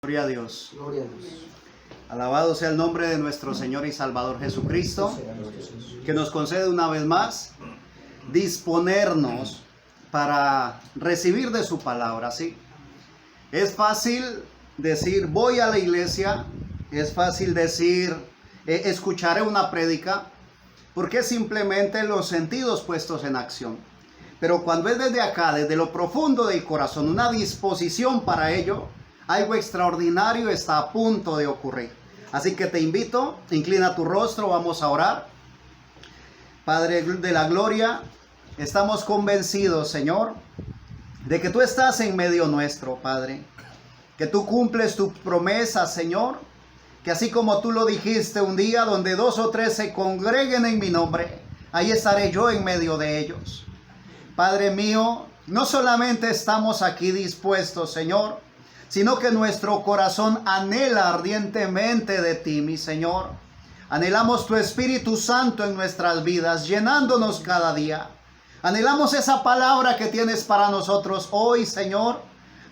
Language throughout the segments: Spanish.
Gloria a Dios. Gloria a Dios. Alabado sea el nombre de nuestro Señor y Salvador Jesucristo, que nos concede una vez más disponernos para recibir de su palabra, ¿sí? Es fácil decir, voy a la iglesia, es fácil decir, escucharé una prédica, porque es simplemente los sentidos puestos en acción. Pero cuando es desde acá, desde lo profundo del corazón, una disposición para ello, algo extraordinario está a punto de ocurrir. Así que te invito, inclina tu rostro, vamos a orar. Padre de la gloria, estamos convencidos, Señor, de que tú estás en medio nuestro, Padre. Que tú cumples tu promesa, Señor. Que así como tú lo dijiste un día, donde 2 o 3 se congreguen en mi nombre, ahí estaré yo en medio de ellos. Padre mío, no solamente estamos aquí dispuestos, Señor, sino que nuestro corazón anhela ardientemente de ti, mi Señor. Anhelamos tu Espíritu Santo en nuestras vidas, llenándonos cada día. Anhelamos esa palabra que tienes para nosotros hoy, Señor.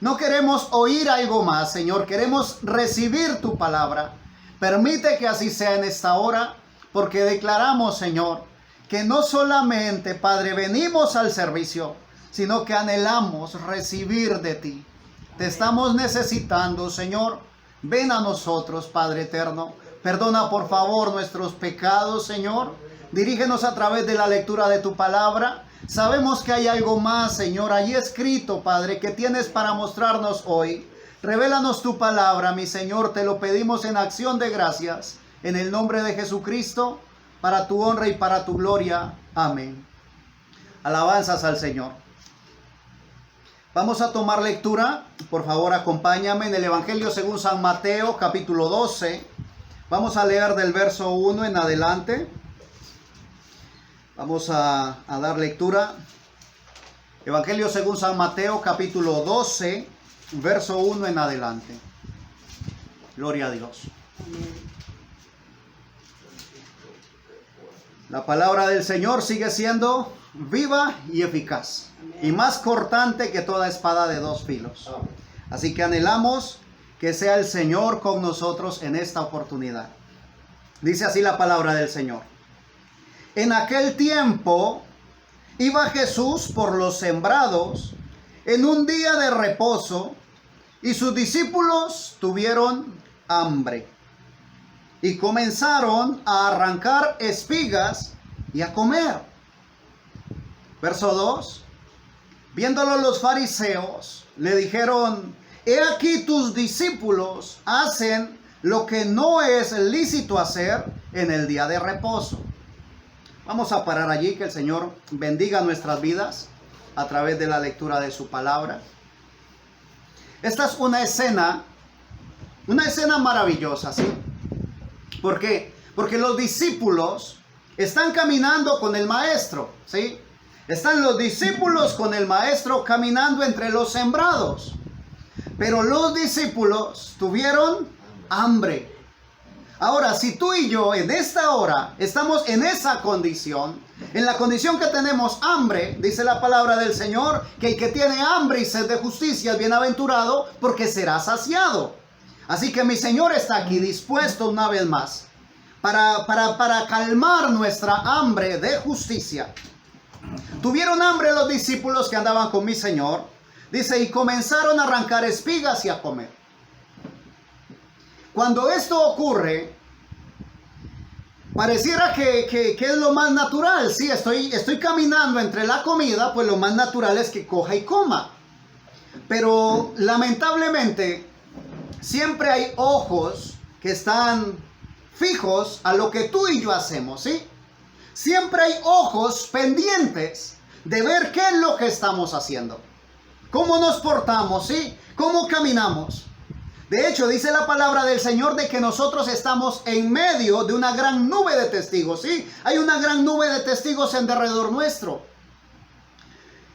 No queremos oír algo más, Señor. Queremos recibir tu palabra. Permite que así sea en esta hora, porque declaramos, Señor, que no solamente, Padre, venimos al servicio, sino que anhelamos recibir de ti. Te estamos necesitando, Señor. Ven a nosotros, Padre eterno. Perdona, por favor, nuestros pecados, Señor. Dirígenos a través de la lectura de tu palabra. Sabemos que hay algo más, Señor, allí escrito, Padre, que tienes para mostrarnos hoy. Revélanos tu palabra, mi Señor. Te lo pedimos en acción de gracias. En el nombre de Jesucristo, para tu honra y para tu gloria. Amén. Alabanzas al Señor. Vamos a tomar lectura, por favor acompáñame en el Evangelio según San Mateo, capítulo 12. Vamos a leer del verso 1 en adelante. Vamos a dar lectura. Evangelio según San Mateo, capítulo 12, verso 1 en adelante. Gloria a Dios. La palabra del Señor sigue siendo viva y eficaz, y más cortante que toda espada de 2 filos. Así que anhelamos que sea el Señor con nosotros en esta oportunidad. Dice así la palabra del Señor. En aquel tiempo iba Jesús por los sembrados en un día de reposo, y sus discípulos tuvieron hambre y comenzaron a arrancar espigas y a comer. Verso 2. Viéndolo los fariseos, le dijeron: he aquí tus discípulos hacen lo que no es lícito hacer en el día de reposo. Vamos a parar allí, que el Señor bendiga nuestras vidas a través de la lectura de su palabra. Esta es una escena maravillosa, ¿sí? ¿Por qué? Porque los discípulos están caminando con el maestro, ¿sí? Están los discípulos con el maestro caminando entre los sembrados. Pero los discípulos tuvieron hambre. Ahora, si tú y yo en esta hora estamos en esa condición, en la condición que tenemos hambre, dice la palabra del Señor, que el que tiene hambre y sed de justicia es bienaventurado, porque será saciado. Así que mi Señor está aquí dispuesto una vez más para calmar nuestra hambre de justicia. Tuvieron hambre los discípulos que andaban con mi Señor. Dice, y comenzaron a arrancar espigas y a comer. Cuando esto ocurre, pareciera que es lo más natural. Sí, estoy caminando entre la comida, pues lo más natural es que coja y coma. Pero lamentablemente, siempre hay ojos que están fijos a lo que tú y yo hacemos, ¿sí? Siempre hay ojos pendientes de ver qué es lo que estamos haciendo. Cómo nos portamos, ¿sí? Cómo caminamos. De hecho, dice la palabra del Señor de que nosotros estamos en medio de una gran nube de testigos, ¿sí? Hay una gran nube de testigos en derredor nuestro.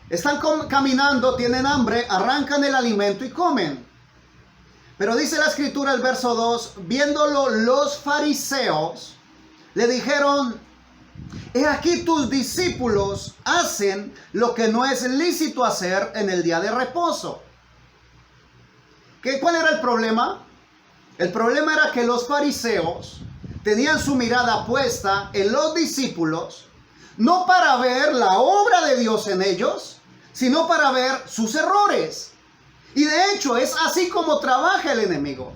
Están caminando, tienen hambre, arrancan el alimento y comen. Pero dice la Escritura, el verso 2, viéndolo los fariseos, le dijeron: he aquí tus discípulos hacen lo que no es lícito hacer en el día de reposo. ¿Cuál era el problema? El problema era que los fariseos tenían su mirada puesta en los discípulos, no para ver la obra de Dios en ellos, sino para ver sus errores. Y de hecho es así como trabaja el enemigo.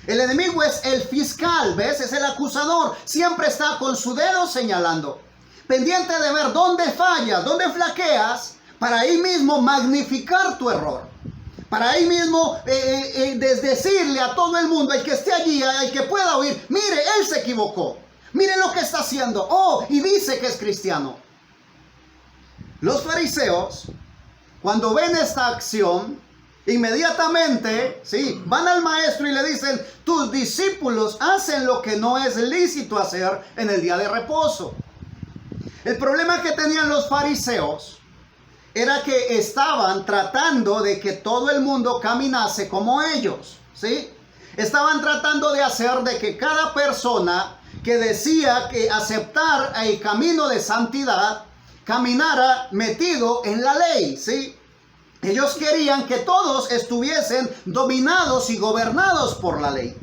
El enemigo es el fiscal, ¿ves? Es el acusador. Siempre está con su dedo señalando, pendiente de ver dónde fallas, dónde flaqueas, para ahí mismo magnificar tu error. Para ahí mismo decirle a todo el mundo, el que esté allí, el que pueda oír, mire, él se equivocó. Mire lo que está haciendo. Oh, y dice que es cristiano. Los fariseos, cuando ven esta acción, inmediatamente, ¿sí?, van al maestro y le dicen, tus discípulos hacen lo que no es lícito hacer en el día de reposo. El problema que tenían los fariseos era que estaban tratando de que todo el mundo caminase como ellos, ¿sí? Estaban tratando de hacer de que cada persona que decía que aceptar el camino de santidad caminara metido en la ley, ¿sí? Ellos querían que todos estuviesen dominados y gobernados por la ley.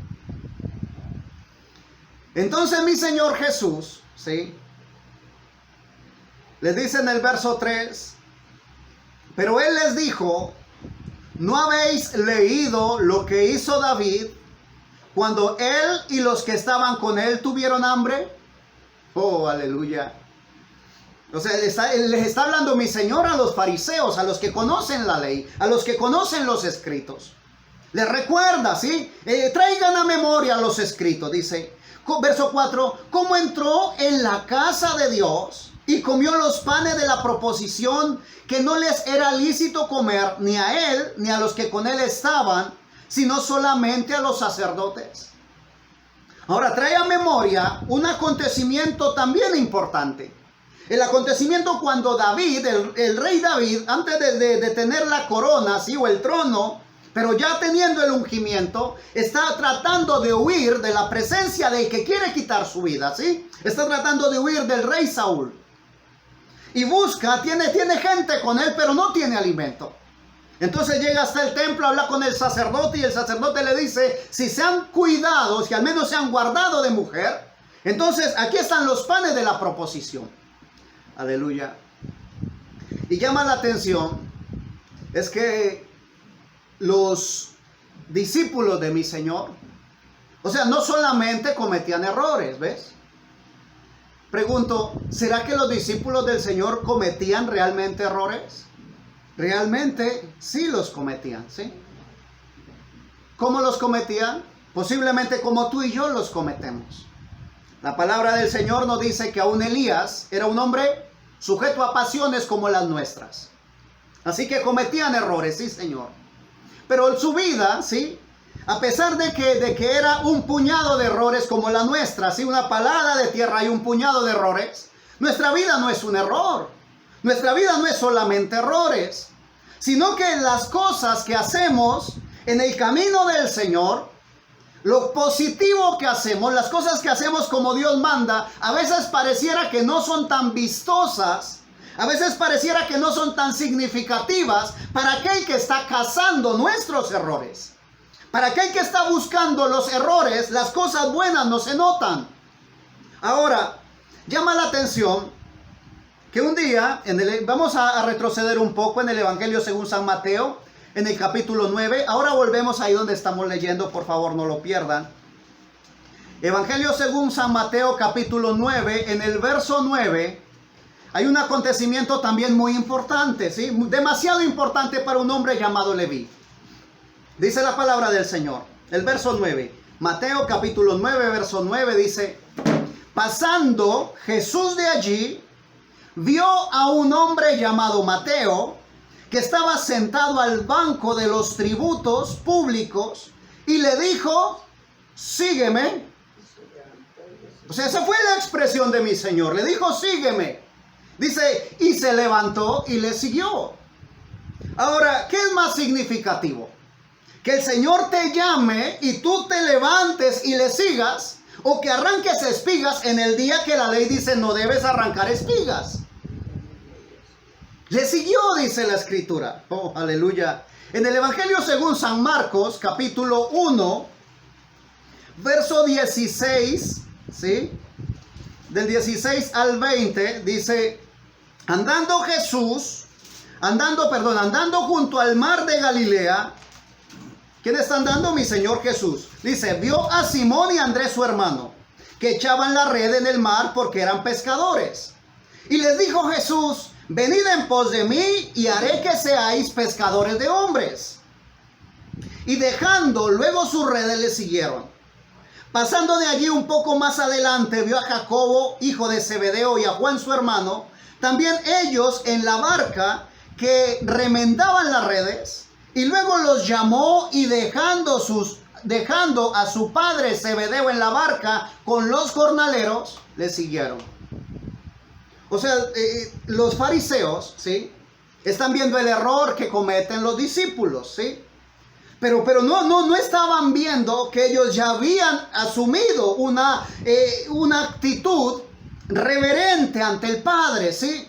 Entonces mi Señor Jesús, ¿sí?, les dice en el verso 3, pero Él les dijo, ¿no habéis leído lo que hizo David cuando Él y los que estaban con Él tuvieron hambre? Oh, aleluya. O sea, les está hablando mi Señor a los fariseos, a los que conocen la ley, a los que conocen los escritos. Les recuerda, ¿sí? Traigan a memoria los escritos, dice. Verso 4, ¿cómo entró en la casa de Dios y comió los panes de la proposición que no les era lícito comer ni a él ni a los que con él estaban, sino solamente a los sacerdotes? Ahora trae a memoria un acontecimiento también importante. El acontecimiento cuando David, el rey David, antes de tener la corona, ¿sí?, o el trono, pero ya teniendo el ungimiento, está tratando de huir de la presencia del que quiere quitar su vida, ¿sí? Está tratando de huir del rey Saúl. Y busca, tiene gente con él, pero no tiene alimento. Entonces llega hasta el templo, habla con el sacerdote y el sacerdote le dice, si se han cuidado, si al menos se han guardado de mujer, entonces aquí están los panes de la proposición. Aleluya. Y llama la atención, es que los discípulos de mi Señor, o sea, no solamente cometían errores, ¿ves? Pregunto, ¿será que los discípulos del Señor cometían realmente errores? Realmente sí los cometían, ¿sí? ¿Cómo los cometían? Posiblemente como tú y yo los cometemos. La palabra del Señor nos dice que aún Elías era un hombre sujeto a pasiones como las nuestras. Así que cometían errores, sí, Señor. Pero su vida, ¿sí?, a pesar de que era un puñado de errores como la nuestra, ¿sí?, una palada de tierra y un puñado de errores, nuestra vida no es un error. Nuestra vida no es solamente errores, sino que las cosas que hacemos en el camino del Señor, lo positivo que hacemos, las cosas que hacemos como Dios manda, a veces pareciera que no son tan vistosas, a veces pareciera que no son tan significativas para aquel que está cazando nuestros errores. Para aquel que está buscando los errores, las cosas buenas no se notan. Ahora, llama la atención que un día, vamos a retroceder un poco en el Evangelio según San Mateo, en el capítulo 9. Ahora volvemos ahí donde estamos leyendo, por favor no lo pierdan. Evangelio según San Mateo, capítulo 9, en el verso 9, hay un acontecimiento también muy importante, ¿sí? Demasiado importante para un hombre llamado Leví. Dice la palabra del Señor, el verso 9, Mateo capítulo 9, verso 9 dice, pasando Jesús de allí, vio a un hombre llamado Mateo, que estaba sentado al banco de los tributos públicos, y le dijo, sígueme. O sea, esa fue la expresión de mi Señor, le dijo, sígueme. Dice, y se levantó y le siguió. Ahora, ¿qué es más significativo? Que el Señor te llame y tú te levantes y le sigas, o que arranques espigas en el día que la ley dice no debes arrancar espigas. Le siguió, dice la Escritura. Oh, aleluya. En el Evangelio según San Marcos, capítulo 1, verso 16, ¿sí? Del 16 al 20 dice, andando junto al mar de Galilea. ¿Quién está andando? Mi Señor Jesús. Dice, vio a Simón y a Andrés su hermano, que echaban la red en el mar porque eran pescadores. Y les dijo Jesús, venid en pos de mí y haré que seáis pescadores de hombres. Y dejando luego sus redes le siguieron. Pasando de allí un poco más adelante, vio a Jacobo, hijo de Zebedeo, y a Juan su hermano, también ellos en la barca que remendaban las redes. Y luego los llamó y dejando a su padre Zebedeo en la barca con los jornaleros, le siguieron. O sea, los fariseos, ¿sí?, están viendo el error que cometen los discípulos, ¿sí? Pero no estaban viendo que ellos ya habían asumido una actitud reverente ante el Padre, ¿sí?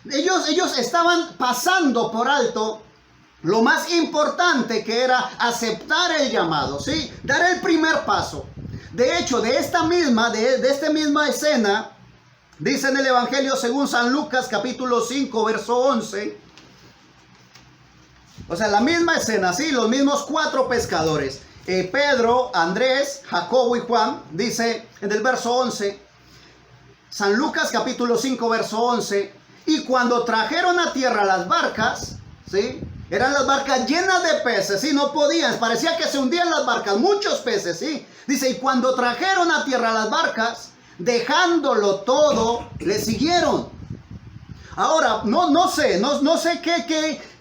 Ellos estaban pasando por alto lo más importante, que era aceptar el llamado, ¿sí? Dar el primer paso. De hecho, de esta misma escena, dice en el Evangelio según San Lucas, capítulo 5, verso 11. O sea, la misma escena, ¿sí? Los mismos 4 pescadores. Pedro, Andrés, Jacobo y Juan. Dice en el verso 11. San Lucas, capítulo 5, verso 11. Y cuando trajeron a tierra las barcas, ¿sí?, eran las barcas llenas de peces, ¿sí? No podían, parecía que se hundían las barcas, muchos peces, ¿sí? Dice, y cuando trajeron a tierra las barcas, dejándolo todo, le siguieron. Ahora, no sé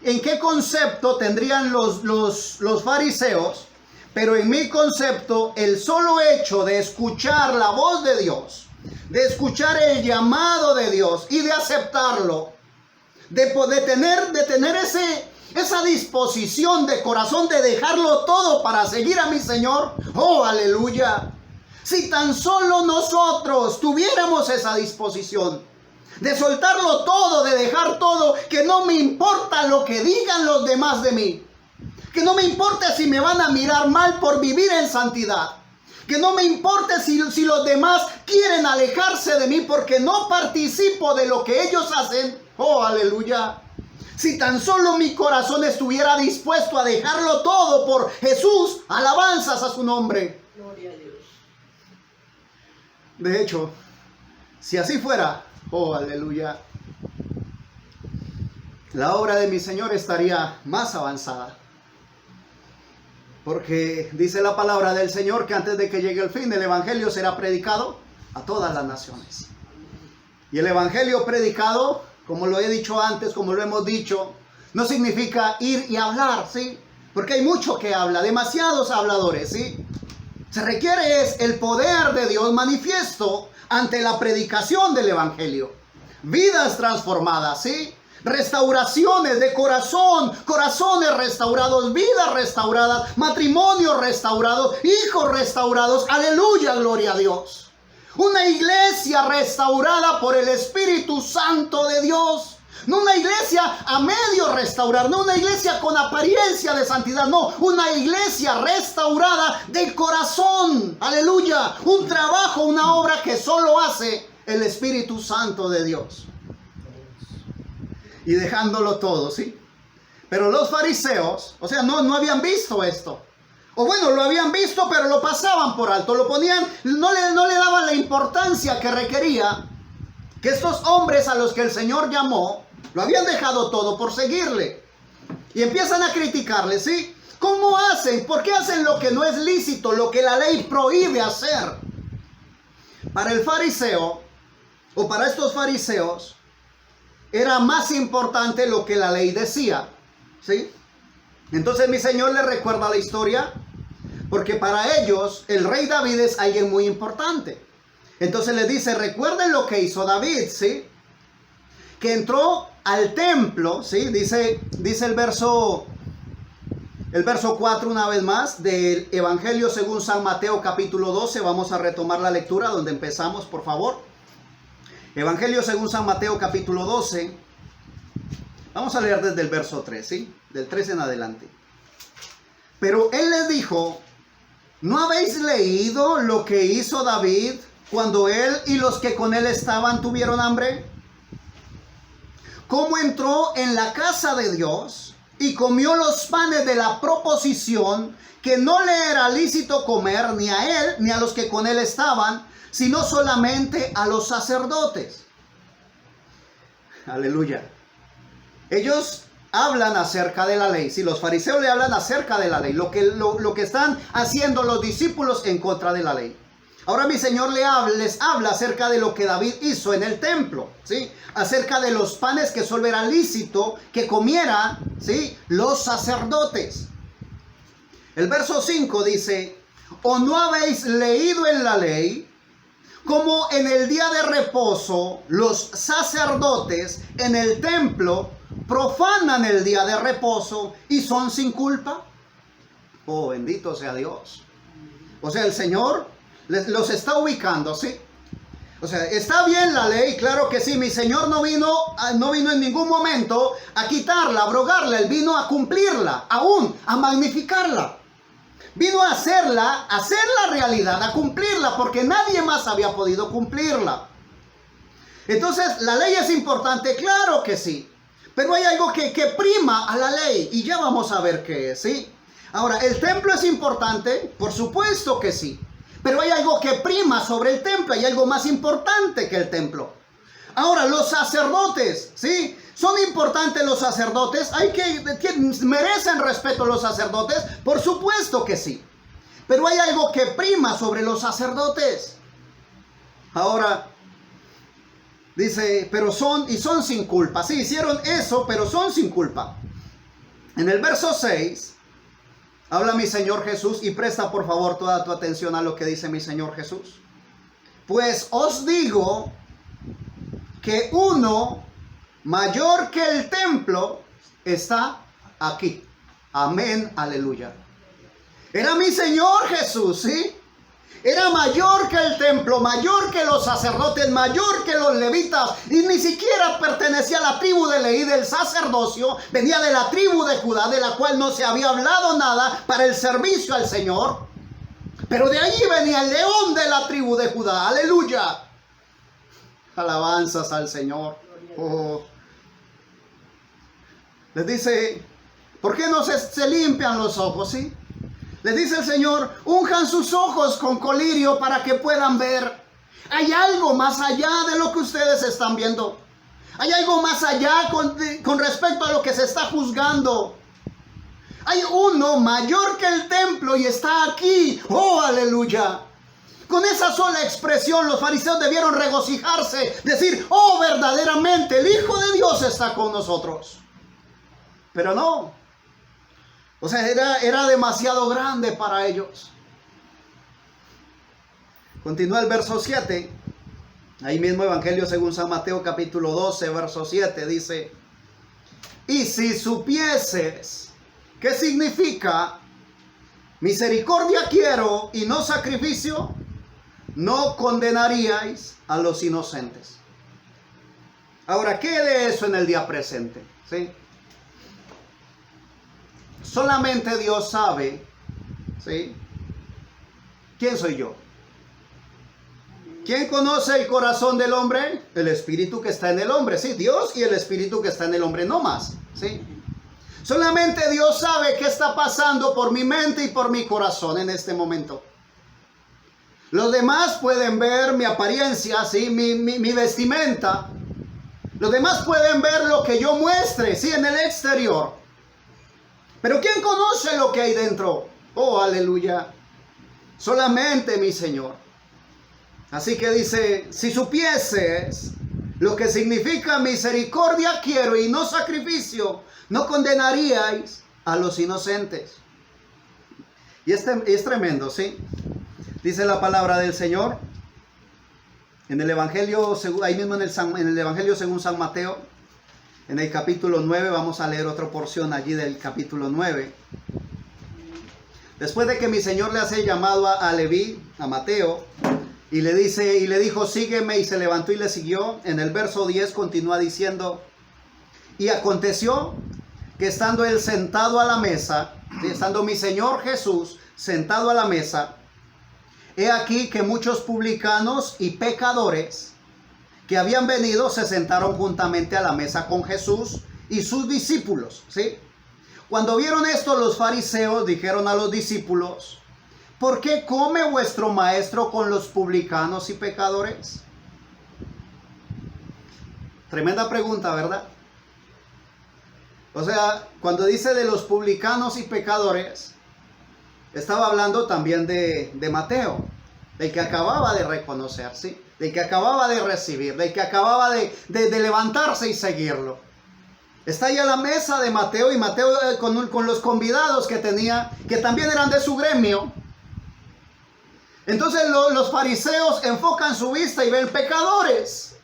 en qué concepto tendrían los fariseos, pero en mi concepto, el solo hecho de escuchar la voz de Dios, de escuchar el llamado de Dios y de aceptarlo, de tener esa disposición de corazón de dejarlo todo para seguir a mi Señor. ¡Oh, aleluya! Si tan solo nosotros tuviéramos esa disposición de soltarlo todo, de dejar todo, que no me importa lo que digan los demás de mí, que no me importa si me van a mirar mal por vivir en santidad, que no me importa si los demás quieren alejarse de mí porque no participo de lo que ellos hacen. ¡Oh, aleluya! Si tan solo mi corazón estuviera dispuesto a dejarlo todo por Jesús, alabanzas a su nombre. Gloria a Dios. De hecho, si así fuera, oh, aleluya, la obra de mi Señor estaría más avanzada. Porque dice la palabra del Señor que antes de que llegue el fin, el Evangelio será predicado a todas las naciones. Y el Evangelio predicado, como lo he dicho antes, como lo hemos dicho, no significa ir y hablar, ¿sí? Porque hay mucho que habla, demasiados habladores, ¿sí? Se requiere es el poder de Dios manifiesto ante la predicación del Evangelio. Vidas transformadas, ¿sí? Restauraciones de corazón, corazones restaurados, vidas restauradas, matrimonios restaurados, hijos restaurados. Aleluya, gloria a Dios. Una iglesia restaurada por el Espíritu Santo de Dios. No una iglesia a medio restaurar, no una iglesia con apariencia de santidad, no, una iglesia restaurada del corazón. Aleluya. Un trabajo, una obra que solo hace el Espíritu Santo de Dios. Y dejándolo todo, ¿sí? Pero los fariseos, o sea, no habían visto esto. O bueno, lo habían visto, pero lo pasaban por alto, lo ponían, no le daban la importancia que requería. Que estos hombres a los que el Señor llamó, lo habían dejado todo por seguirle. Y empiezan a criticarle, ¿sí? ¿Cómo hacen? ¿Por qué hacen lo que no es lícito, lo que la ley prohíbe hacer? Para el fariseo, o para estos fariseos, era más importante lo que la ley decía, ¿sí? Entonces mi Señor les recuerda la historia, porque para ellos el rey David es alguien muy importante. Entonces les dice, recuerden lo que hizo David, ¿sí? Que entró al templo, ¿sí? Dice el verso 4 una vez más del Evangelio según San Mateo capítulo 12. Vamos a retomar la lectura donde empezamos, por favor. Evangelio según San Mateo capítulo 12. Vamos a leer desde el verso 3, ¿sí? Del 3 en adelante. Pero él les dijo, ¿no habéis leído lo que hizo David cuando él y los que con él estaban tuvieron hambre? ¿Cómo entró en la casa de Dios y comió los panes de la proposición, que no le era lícito comer ni a él ni a los que con él estaban, sino solamente a los sacerdotes? Aleluya. Ellos hablan acerca de la ley. Si los fariseos le hablan acerca de la ley, lo que están haciendo los discípulos en contra de la ley. Ahora mi Señor les habla acerca de lo que David hizo en el templo, ¿sí? Acerca de los panes que solo era lícito que comieran, ¿sí?, los sacerdotes. El verso 5 dice: ¿o no habéis leído en la ley como en el día de reposo los sacerdotes en el templo profanan el día de reposo y son sin culpa? Oh, bendito sea Dios. O sea, el Señor los está ubicando, ¿sí? O sea, está bien la ley, claro que sí. Mi Señor no vino en ningún momento a quitarla, a abrogarla. Él vino a cumplirla, aún a magnificarla. Vino a hacerla realidad, a cumplirla, porque nadie más había podido cumplirla. Entonces, ¿la ley es importante? Claro que sí. Pero hay algo que prima a la ley, y ya vamos a ver qué es, ¿sí? Ahora, ¿el templo es importante? Por supuesto que sí. Pero hay algo que prima sobre el templo, hay algo más importante que el templo. Ahora, los sacerdotes, ¿sí? ¿Son importantes los sacerdotes? ¿Merecen respeto los sacerdotes? Por supuesto que sí. Pero hay algo que prima sobre los sacerdotes. Ahora, dice, son sin culpa. Sí, hicieron eso, pero son sin culpa. En el verso 6... habla mi Señor Jesús, y presta por favor toda tu atención a lo que dice mi Señor Jesús. Pues os digo que uno mayor que el templo está aquí. Amén, aleluya. Era mi Señor Jesús, ¿sí? Era mayor que el templo, mayor que los sacerdotes, mayor que los levitas, y ni siquiera pertenecía a la tribu de Leví del sacerdocio. Venía de la tribu de Judá, de la cual no se había hablado nada para el servicio al Señor. Pero de allí venía el león de la tribu de Judá, aleluya. Alabanzas al Señor. Oh. Les dice, ¿por qué no se limpian los ojos, sí? Les dice el Señor, unjan sus ojos con colirio para que puedan ver. Hay algo más allá de lo que ustedes están viendo. Hay algo más allá con respecto a lo que se está juzgando. Hay uno mayor que el templo y está aquí. ¡Oh, aleluya! Con esa sola expresión los fariseos debieron regocijarse. Decir, oh, verdaderamente el Hijo de Dios está con nosotros. Pero no. O sea, era demasiado grande para ellos. Continúa el verso 7. Ahí mismo Evangelio según San Mateo capítulo 12, verso 7 dice: y si supieses qué significa misericordia quiero y no sacrificio, no condenaríais a los inocentes. Ahora, ¿qué de eso en el día presente? ¿Sí? Solamente Dios sabe, ¿sí?, ¿quién soy yo? ¿Quién conoce el corazón del hombre? El espíritu que está en el hombre, sí, Dios y el espíritu que está en el hombre, no más, ¿sí? Solamente Dios sabe qué está pasando por mi mente y por mi corazón en este momento. Los demás pueden ver mi apariencia, ¿sí?, mi vestimenta. Los demás pueden ver lo que yo muestre, ¿sí?, en el exterior. Pero ¿quién conoce lo que hay dentro? Oh, aleluya. Solamente mi Señor. Así que dice, si supieses lo que significa misericordia quiero y no sacrificio, no condenaríais a los inocentes. Y es tremendo, ¿sí? Dice la palabra del Señor en el Evangelio, ahí mismo en el Evangelio según San Mateo. En el capítulo 9, vamos a leer otra porción allí del capítulo 9. Después de que mi Señor le hace llamado a Leví, a Mateo, y le dijo, sígueme, y se levantó y le siguió. En el verso 10 continúa diciendo, y aconteció que estando él sentado a la mesa, estando mi Señor Jesús sentado a la mesa, he aquí que muchos publicanos y pecadores que habían venido se sentaron juntamente a la mesa con Jesús y sus discípulos, ¿sí? Cuando vieron esto, los fariseos dijeron a los discípulos: ¿por qué come vuestro maestro con los publicanos y pecadores? Tremenda pregunta, ¿verdad? O sea, cuando dice de los publicanos y pecadores, estaba hablando también de Mateo, del que acababa de reconocer, ¿sí? Del que acababa de recibir, del que acababa de levantarse y seguirlo. Está ahí a la mesa de Mateo, y Mateo con los convidados que tenía, que también eran de su gremio. Entonces los fariseos enfocan su vista y ven pecadores.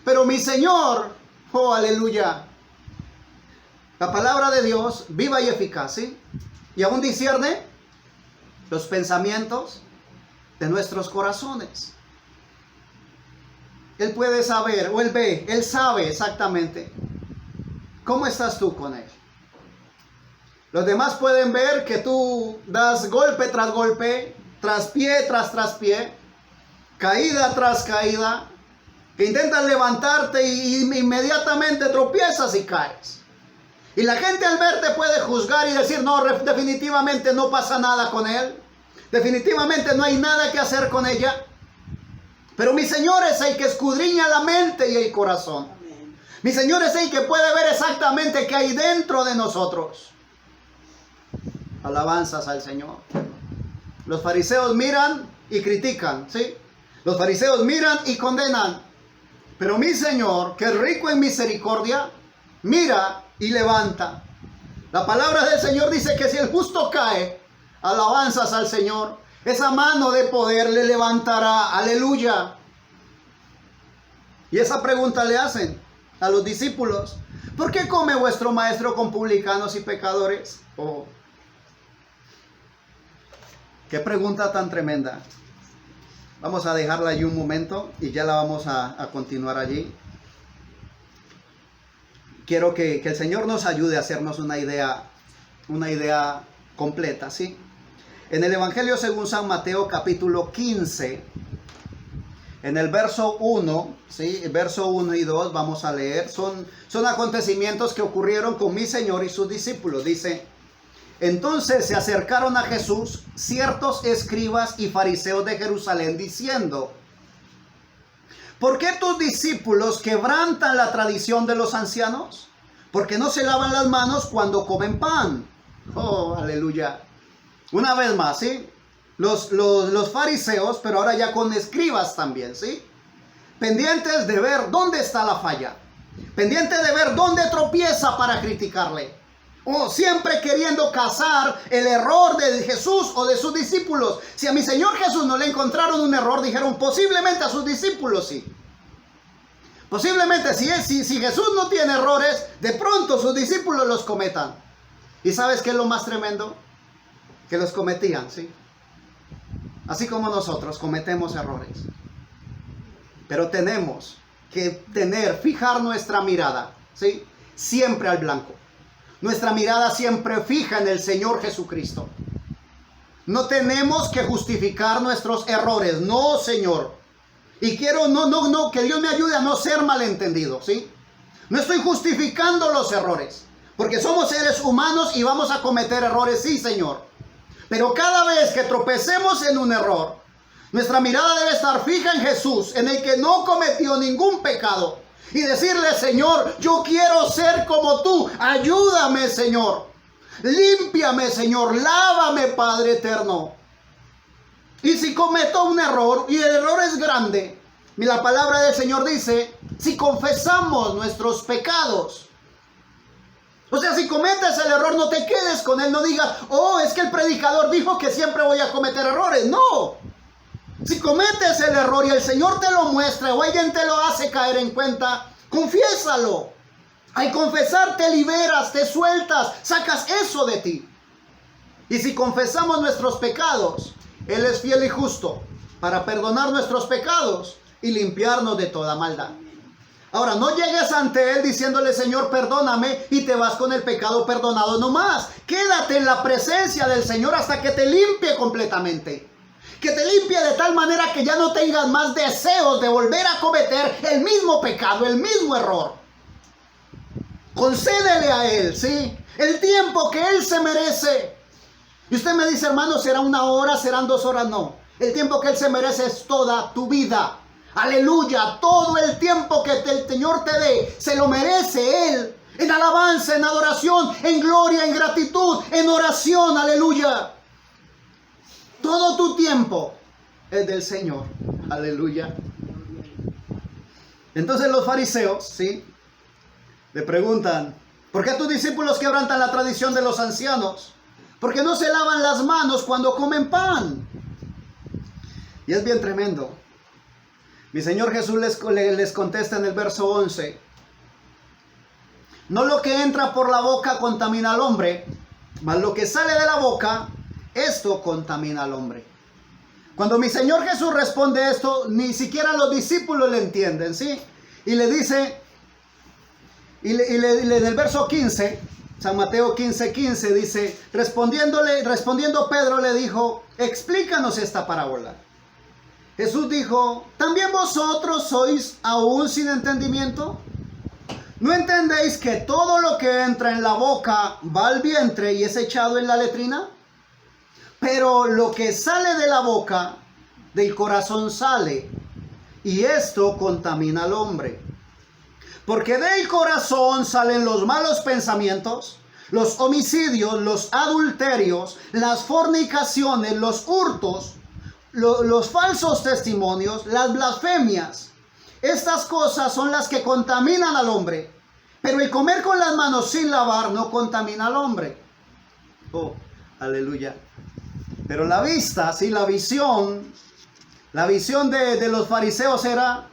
Pero mi Señor, oh aleluya, la palabra de Dios, viva y eficaz, ¿sí? Y aún discierne los pensamientos de nuestros corazones. Él puede saber, o Él ve, Él sabe exactamente cómo estás tú con Él. Los demás pueden ver que tú das golpe tras golpe, traspié tras traspié, caída tras caída, que intentas levantarte y inmediatamente tropiezas y caes. Y la gente al verte puede juzgar y decir: no, definitivamente no pasa nada con él, definitivamente no hay nada que hacer con ella. Pero mi Señor es el que escudriña la mente y el corazón. Amén. Mi Señor es el que puede ver exactamente qué hay dentro de nosotros. Alabanzas al Señor. Los fariseos miran y critican, ¿sí? Los fariseos miran y condenan. Pero mi Señor, que es rico en misericordia, mira y levanta. La palabra del Señor dice que si el justo cae, alabanzas al Señor, esa mano de poder le levantará. Aleluya. Y esa pregunta le hacen a los discípulos: ¿por qué come vuestro maestro con publicanos y pecadores? Oh, qué pregunta tan tremenda. Vamos a dejarla allí un momento y ya la vamos a continuar allí. Quiero que el Señor nos ayude a hacernos una idea completa, ¿sí? En el Evangelio según San Mateo, capítulo 15, en el verso 1, ¿sí? El verso 1 y 2 vamos a leer. Son acontecimientos que ocurrieron con mi Señor y sus discípulos. Dice: entonces se acercaron a Jesús ciertos escribas y fariseos de Jerusalén, diciendo: ¿por qué tus discípulos quebrantan la tradición de los ancianos? Porque no se lavan las manos cuando comen pan. Oh, aleluya. Una vez más, ¿sí? Los fariseos, pero ahora ya con escribas también, ¿sí? Pendientes de ver dónde está la falla. Pendientes de ver dónde tropieza para criticarle. Oh, siempre queriendo cazar el error de Jesús o de sus discípulos. Si a mi Señor Jesús no le encontraron un error, dijeron posiblemente a sus discípulos sí. Posiblemente si Jesús no tiene errores, de pronto sus discípulos los cometan. ¿Y sabes qué es lo más tremendo? Que los cometían, ¿sí? Así como nosotros cometemos errores. Pero tenemos que fijar nuestra mirada, ¿sí? Siempre al blanco. Nuestra mirada siempre fija en el Señor Jesucristo. No tenemos que justificar nuestros errores, no, Señor. Y quiero, que Dios me ayude a no ser malentendido, ¿sí? No estoy justificando los errores, porque somos seres humanos y vamos a cometer errores, sí, Señor. Pero cada vez que tropecemos en un error, nuestra mirada debe estar fija en Jesús, en el que no cometió ningún pecado. Y decirle: Señor, yo quiero ser como tú. Ayúdame, Señor. Límpiame, Señor. Lávame, Padre eterno. Y si cometo un error, y el error es grande, la palabra del Señor dice: si confesamos nuestros pecados. O sea, si cometes el error, no te quedes con él. No digas: oh, es que el predicador dijo que siempre voy a cometer errores. No. Si cometes el error y el Señor te lo muestra o alguien te lo hace caer en cuenta, confiésalo. Al confesar te liberas, te sueltas, sacas eso de ti. Y si confesamos nuestros pecados, Él es fiel y justo para perdonar nuestros pecados y limpiarnos de toda maldad. Ahora, no llegues ante Él diciéndole, Señor, perdóname, y te vas con el pecado perdonado nomás. Quédate en la presencia del Señor hasta que te limpie completamente. Que te limpie de tal manera que ya no tengas más deseos de volver a cometer el mismo pecado, el mismo error. Concédele a Él, ¿sí? El tiempo que Él se merece. Y usted me dice, hermano, ¿será 1 hora, serán 2 horas? No. El tiempo que Él se merece es toda tu vida. Aleluya, todo el tiempo que el Señor te dé, se lo merece Él. En alabanza, en adoración, en gloria, en gratitud, en oración, aleluya. Todo tu tiempo es del Señor, aleluya. Entonces los fariseos, ¿sí?, le preguntan, ¿por qué tus discípulos quebrantan la tradición de los ancianos? ¿Por qué no se lavan las manos cuando comen pan? Y es bien tremendo. Mi Señor Jesús les contesta en el verso 11. No lo que entra por la boca contamina al hombre, mas lo que sale de la boca, esto contamina al hombre. Cuando mi Señor Jesús responde esto, ni siquiera los discípulos le entienden, ¿sí? Y le dice, en el verso 15, San Mateo 15:15 dice, respondiendo Pedro le dijo, explícanos esta parábola. Jesús dijo, ¿también vosotros sois aún sin entendimiento? ¿No entendéis que todo lo que entra en la boca va al vientre y es echado en la letrina? Pero lo que sale de la boca, del corazón sale, y esto contamina al hombre. Porque del corazón salen los malos pensamientos, los homicidios, los adulterios, las fornicaciones, los hurtos, los falsos testimonios, las blasfemias. Estas cosas son las que contaminan al hombre. Pero el comer con las manos sin lavar no contamina al hombre. Oh, aleluya. Pero la vista, sí, la visión de los fariseos era,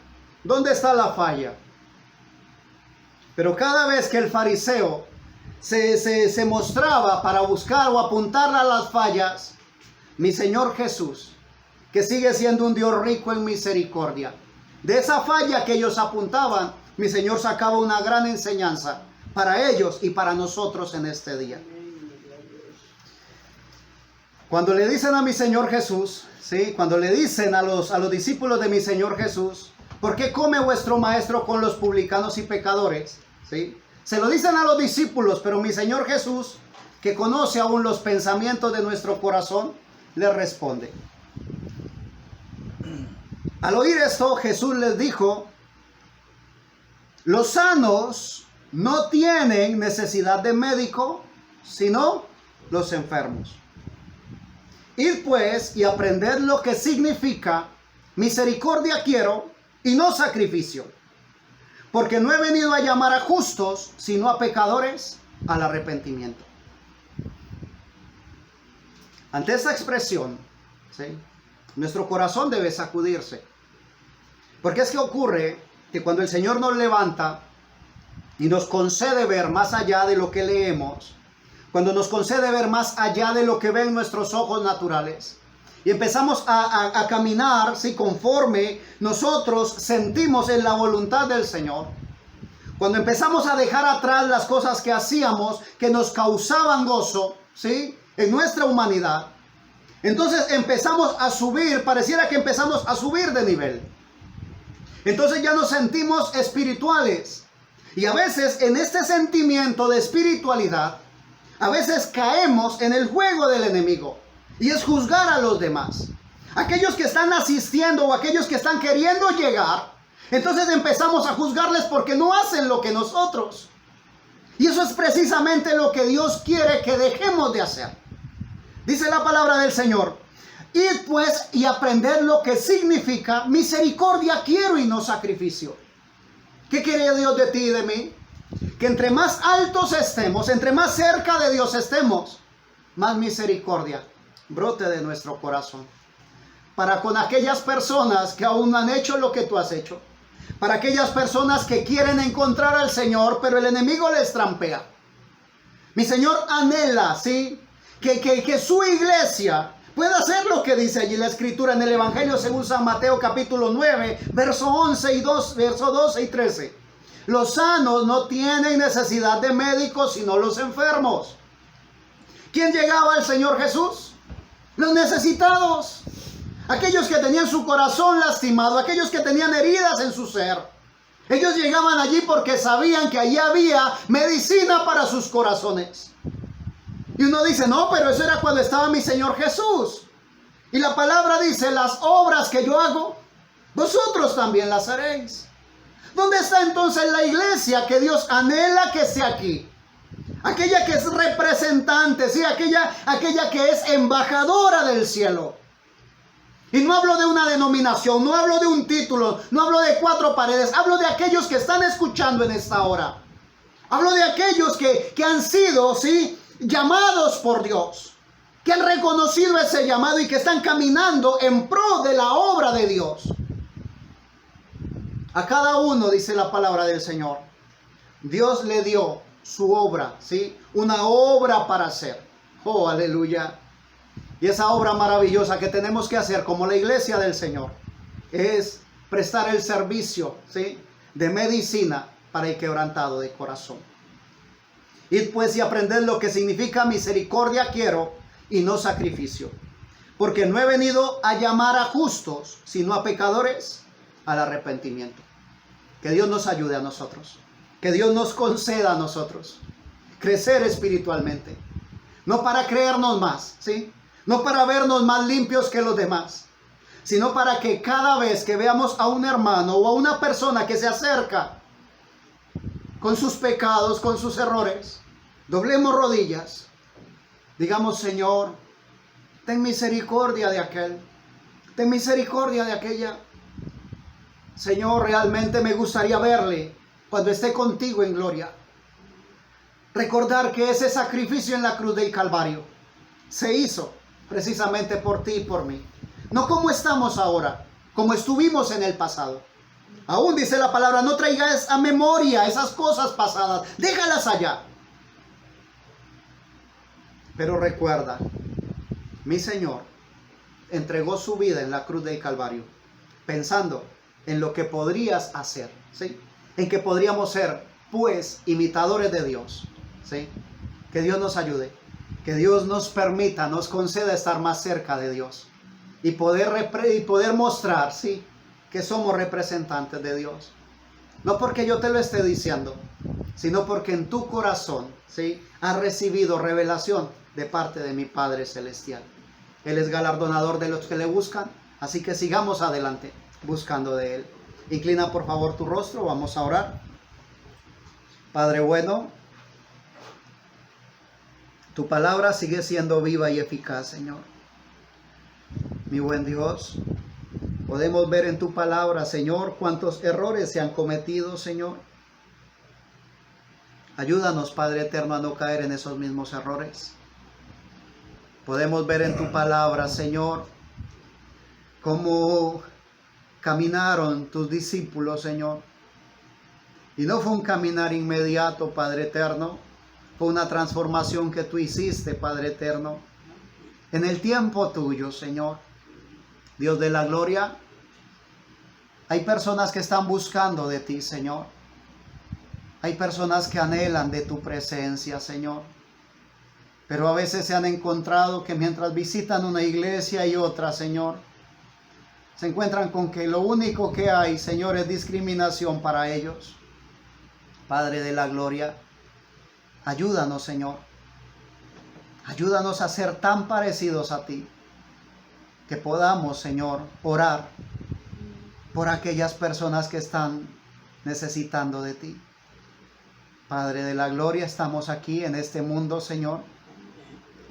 ¿dónde está la falla? Pero cada vez que el fariseo se mostraba para buscar o apuntar a las fallas, mi Señor Jesús, que sigue siendo un Dios rico en misericordia, de esa falla que ellos apuntaban, mi Señor sacaba una gran enseñanza para ellos y para nosotros en este día. Cuando le dicen a mi Señor Jesús, ¿sí?, cuando le dicen a los discípulos de mi Señor Jesús, ¿por qué come vuestro maestro con los publicanos y pecadores? ¿Sí? Se lo dicen a los discípulos, pero mi Señor Jesús, que conoce aún los pensamientos de nuestro corazón, le responde. Al oír esto, Jesús les dijo, los sanos no tienen necesidad de médico, sino los enfermos. Id pues y aprended lo que significa misericordia quiero y no sacrificio. Porque no he venido a llamar a justos, sino a pecadores al arrepentimiento. Ante esta expresión, ¿sí?, nuestro corazón debe sacudirse. Porque es que ocurre que cuando el Señor nos levanta y nos concede ver más allá de lo que leemos, cuando nos concede ver más allá de lo que ven nuestros ojos naturales, y empezamos a caminar, ¿sí?, conforme nosotros sentimos en la voluntad del Señor, cuando empezamos a dejar atrás las cosas que hacíamos, que nos causaban gozo, ¿sí?, en nuestra humanidad, entonces empezamos a subir, pareciera que empezamos a subir de nivel. Entonces ya nos sentimos espirituales. Y a veces en este sentimiento de espiritualidad, a veces caemos en el juego del enemigo. Y es juzgar a los demás. Aquellos que están asistiendo o aquellos que están queriendo llegar, entonces empezamos a juzgarles porque no hacen lo que nosotros. Y eso es precisamente lo que Dios quiere que dejemos de hacer. Dice la palabra del Señor, id pues y aprended lo que significa misericordia quiero y no sacrificio. ¿Qué quiere Dios de ti y de mí? Que entre más altos estemos, entre más cerca de Dios estemos, más misericordia brote de nuestro corazón. Para con aquellas personas que aún no han hecho lo que tú has hecho. Para aquellas personas que quieren encontrar al Señor, pero el enemigo les trampea. Mi Señor anhela, ¿sí?, que su iglesia pueda hacer lo que dice allí la Escritura en el Evangelio según San Mateo capítulo 9, verso 11 y 2, verso 12 y 13. Los sanos no tienen necesidad de médicos, sino los enfermos. ¿Quién llegaba al Señor Jesús? Los necesitados. Aquellos que tenían su corazón lastimado, aquellos que tenían heridas en su ser. Ellos llegaban allí porque sabían que allí había medicina para sus corazones. Y uno dice, no, pero eso era cuando estaba mi Señor Jesús. Y la palabra dice, las obras que yo hago, vosotros también las haréis. ¿Dónde está entonces la iglesia que Dios anhela que esté aquí? Aquella que es representante, ¿sí? Aquella que es embajadora del cielo. Y no hablo de una denominación, no hablo de un título, no hablo de 4 paredes, hablo de aquellos que están escuchando en esta hora. Hablo de aquellos que han sido, ¿sí?, llamados por Dios, que han reconocido ese llamado y que están caminando en pro de la obra de Dios. A cada uno, dice la palabra del Señor, Dios le dio su obra, ¿sí? Una obra para hacer. Oh, aleluya. Y esa obra maravillosa que tenemos que hacer como la iglesia del Señor es prestar el servicio, ¿sí?, de medicina para el quebrantado de corazón. Id pues y aprended lo que significa misericordia quiero y no sacrificio. Porque no he venido a llamar a justos, sino a pecadores al arrepentimiento. Que Dios nos ayude a nosotros. Que Dios nos conceda a nosotros crecer espiritualmente. No para creernos más, ¿sí? No para vernos más limpios que los demás, sino para que cada vez que veamos a un hermano o a una persona que se acerca con sus pecados, con sus errores, doblemos rodillas, digamos, Señor, ten misericordia de aquel, ten misericordia de aquella. Señor, realmente me gustaría verle cuando esté contigo en gloria. Recordar que ese sacrificio en la cruz del Calvario se hizo precisamente por ti y por mí. No como estamos ahora, como estuvimos en el pasado. Aún dice la palabra, no traigas a memoria esas cosas pasadas, déjalas allá. Pero recuerda, mi Señor entregó su vida en la cruz del Calvario, pensando en lo que podrías hacer, ¿sí? En que podríamos ser, pues, imitadores de Dios, ¿sí? Que Dios nos ayude, que Dios nos permita, nos conceda estar más cerca de Dios y poder mostrar, ¿sí?, que somos representantes de Dios. No porque yo te lo esté diciendo, sino porque en tu corazón, ¿sí?, has recibido revelación de parte de mi Padre Celestial. Él es galardonador de los que le buscan, así que sigamos adelante buscando de Él. Inclina por favor tu rostro, vamos a orar. Padre bueno, tu palabra sigue siendo viva y eficaz, Señor. Mi buen Dios, podemos ver en tu palabra, Señor, cuántos errores se han cometido, Señor. Ayúdanos, Padre eterno, a no caer en esos mismos errores. Podemos ver en tu palabra, Señor, cómo caminaron tus discípulos, Señor. Y no fue un caminar inmediato, Padre eterno. Fue una transformación que tú hiciste, Padre eterno, en el tiempo tuyo, Señor. Dios de la gloria, hay personas que están buscando de ti, Señor. Hay personas que anhelan de tu presencia, Señor. Pero a veces se han encontrado que mientras visitan una iglesia y otra, Señor, se encuentran con que lo único que hay, Señor, es discriminación para ellos. Padre de la gloria, ayúdanos, Señor. Ayúdanos a ser tan parecidos a ti, que podamos, Señor, orar por aquellas personas que están necesitando de ti. Padre de la gloria, estamos aquí en este mundo, Señor.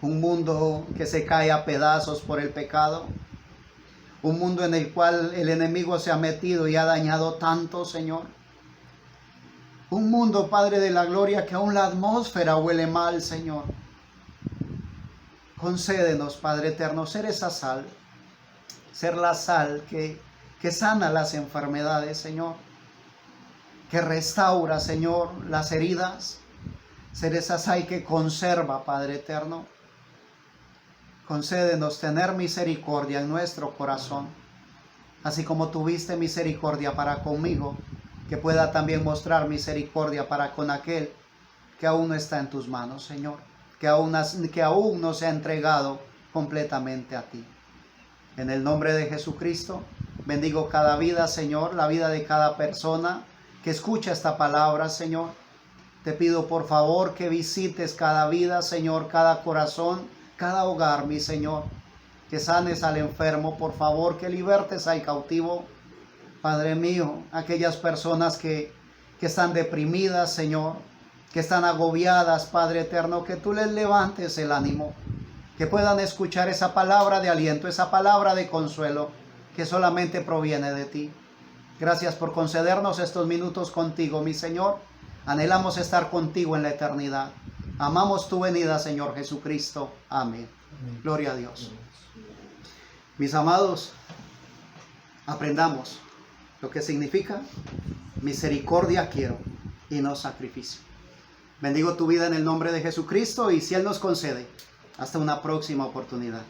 Un mundo que se cae a pedazos por el pecado. Un mundo en el cual el enemigo se ha metido y ha dañado tanto, Señor. Un mundo, Padre de la gloria, que aún la atmósfera huele mal, Señor. Concédenos, Padre eterno, ser esa sal. Ser la sal que sana las enfermedades, Señor. Que restaura, Señor, las heridas. Ser esa sal que conserva, Padre eterno. Concédenos tener misericordia en nuestro corazón, así como tuviste misericordia para conmigo que pueda también mostrar misericordia para con aquel que aún no está en tus manos, Señor, que aún no se ha entregado completamente a ti. En el nombre de Jesucristo, bendigo cada vida, Señor, la vida de cada persona que escucha esta palabra, Señor. Te pido por favor que visites cada vida, Señor, cada corazón, cada hogar, mi Señor. Que sanes al enfermo, por favor, que libertes al cautivo. Padre mío, aquellas personas que están deprimidas, Señor, que están agobiadas, Padre eterno, que tú les levantes el ánimo, que puedan escuchar esa palabra de aliento, esa palabra de consuelo que solamente proviene de ti. Gracias por concedernos estos minutos contigo, mi Señor. Anhelamos estar contigo en la eternidad. Amamos tu venida, Señor Jesucristo. Amén. Amén. Gloria a Dios. Mis amados, aprendamos lo que significa misericordia quiero y no sacrificio. Bendigo tu vida en el nombre de Jesucristo y si Él nos concede, hasta una próxima oportunidad.